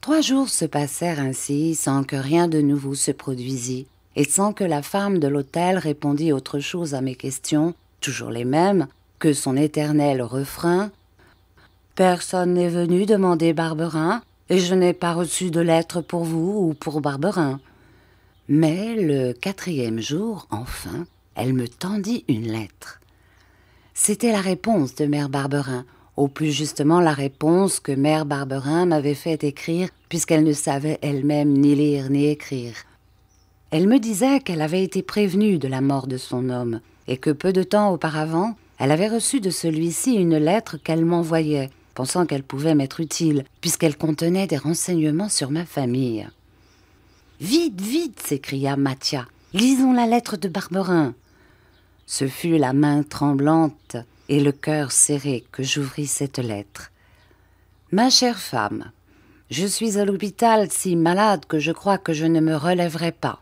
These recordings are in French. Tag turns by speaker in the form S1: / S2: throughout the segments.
S1: 3 jours se passèrent ainsi sans que rien de nouveau se produisît, et sans que la femme de l'hôtel répondît autre chose à mes questions, toujours les mêmes, que son éternel refrain « Personne n'est venu demander Barberin, et je n'ai pas reçu de lettre pour vous ou pour Barberin. » Mais le 4e jour, enfin, elle me tendit une lettre. C'était la réponse de mère Barberin, ou plus justement la réponse que mère Barberin m'avait fait écrire puisqu'elle ne savait elle-même ni lire ni écrire. Elle me disait qu'elle avait été prévenue de la mort de son homme et que peu de temps auparavant, elle avait reçu de celui-ci une lettre qu'elle m'envoyait, pensant qu'elle pouvait m'être utile puisqu'elle contenait des renseignements sur ma famille. « Vite, vite !» s'écria Mathia. « Lisons la lettre de Barberin !» Ce fut la main tremblante et le cœur serré que j'ouvris cette lettre. « Ma chère femme, je suis à l'hôpital si malade que je crois que je ne me relèverai pas.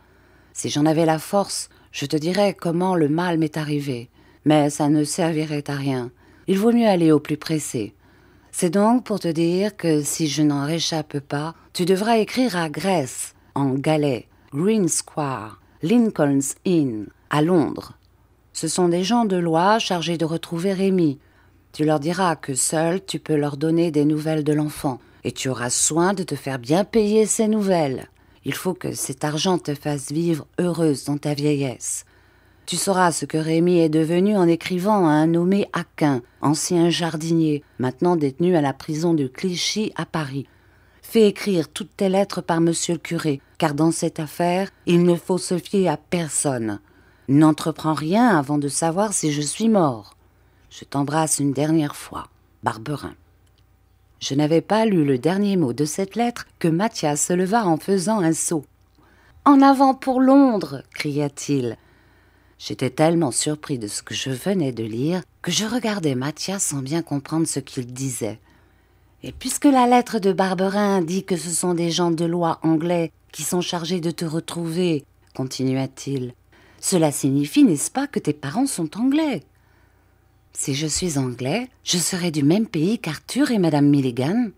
S1: Si j'en avais la force, je te dirais comment le mal m'est arrivé, mais ça ne servirait à rien. Il vaut mieux aller au plus pressé. C'est donc pour te dire que si je n'en réchappe pas, tu devras écrire à Grèce, en Galais, Green Square, Lincoln's Inn, à Londres. Ce sont des gens de loi chargés de retrouver Rémi. Tu leur diras que seul tu peux leur donner des nouvelles de l'enfant, et tu auras soin de te faire bien payer ces nouvelles. Il faut que cet argent te fasse vivre heureuse dans ta vieillesse. Tu sauras ce que Rémi est devenu en écrivant à un nommé Aquin, ancien jardinier, maintenant détenu à la prison de Clichy à Paris. Fais écrire toutes tes lettres par monsieur le curé, car dans cette affaire, il ne faut se fier à personne. N'entreprends rien avant de savoir si je suis mort. Je t'embrasse une dernière fois, Barberin. Je n'avais pas lu le dernier mot de cette lettre que Mathia se leva en faisant un saut. « En avant pour Londres !» cria-t-il. J'étais tellement surpris de ce que je venais de lire que je regardais Mathia sans bien comprendre ce qu'il disait. « Et puisque la lettre de Barberin dit que ce sont des gens de loi anglais qui sont chargés de te retrouver, continua-t-il, cela signifie, n'est-ce pas, que tes parents sont anglais ? Si je suis anglais, je serai du même pays qu'Arthur et Madame Milligan. »«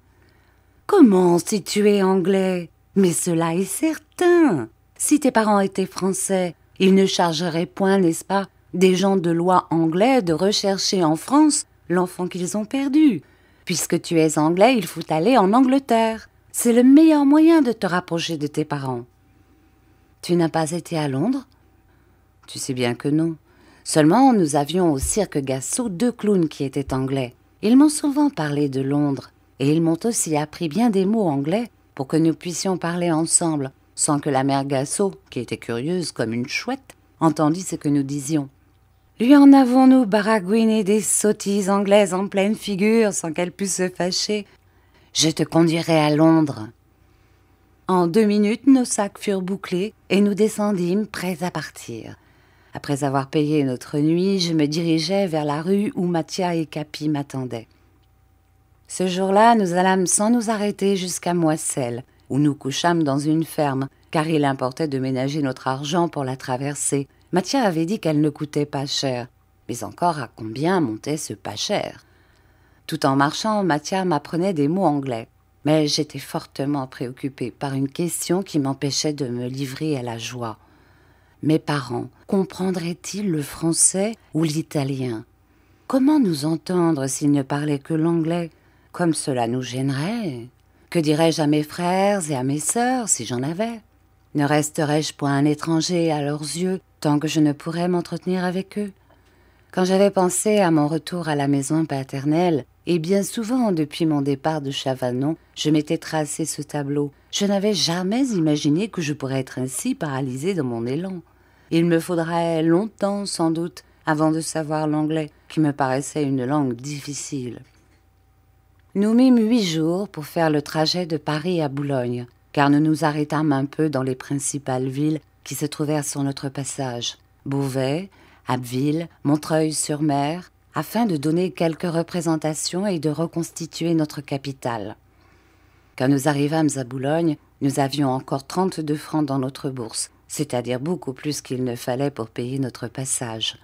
S1: Comment si tu es anglais ? Mais cela est certain. Si tes parents étaient français, ils ne chargeraient point, n'est-ce pas, des gens de loi anglais de rechercher en France l'enfant qu'ils ont perdu. Puisque tu es anglais, il faut aller en Angleterre. C'est le meilleur moyen de te rapprocher de tes parents. »« Tu n'as pas été à Londres ? » ?»« Tu sais bien que non. Seulement, nous avions au cirque Gassot 2 clowns qui étaient anglais. Ils m'ont souvent parlé de Londres, et ils m'ont aussi appris bien des mots anglais pour que nous puissions parler ensemble, sans que la mère Gassot, qui était curieuse comme une chouette, entendît ce que nous disions. Lui en avons-nous baragouiné des sottises anglaises en pleine figure, sans qu'elle puisse se fâcher. Je te conduirai à Londres. En 2 minutes, nos sacs furent bouclés, et nous descendîmes prêts à partir. Après avoir payé notre nuit, je me dirigeais vers la rue où Mathia et Capi m'attendaient. Ce jour-là, nous allâmes sans nous arrêter jusqu'à Moisselles, où nous couchâmes dans une ferme, car il importait de ménager notre argent pour la traversée. Mathia avait dit qu'elle ne coûtait pas cher, mais encore à combien montait ce pas cher ? Tout en marchant, Mathia m'apprenait des mots anglais, mais j'étais fortement préoccupée par une question qui m'empêchait de me livrer à la joie. Mes parents comprendraient-ils le français ou l'italien ? Comment nous entendre s'ils ne parlaient que l'anglais ? Comme cela nous gênerait. Que dirais-je à mes frères et à mes sœurs si j'en avais ? Ne resterais-je point un étranger à leurs yeux tant que je ne pourrais m'entretenir avec eux ? Quand j'avais pensé à mon retour à la maison paternelle, et bien souvent depuis mon départ de Chavanon, je m'étais tracé ce tableau. Je n'avais jamais imaginé que je pourrais être ainsi paralysée dans mon élan. Il me faudrait longtemps, sans doute, avant de savoir l'anglais, qui me paraissait une langue difficile. Nous mîmes 8 jours pour faire le trajet de Paris à Boulogne, car nous nous arrêtâmes un peu dans les principales villes qui se trouvèrent sur notre passage, Beauvais, Abbeville, Montreuil-sur-Mer, afin de donner quelques représentations et de reconstituer notre capitale. Quand nous arrivâmes à Boulogne, nous avions encore 32 francs dans notre bourse, c'est-à-dire beaucoup plus qu'il ne fallait pour payer notre passage.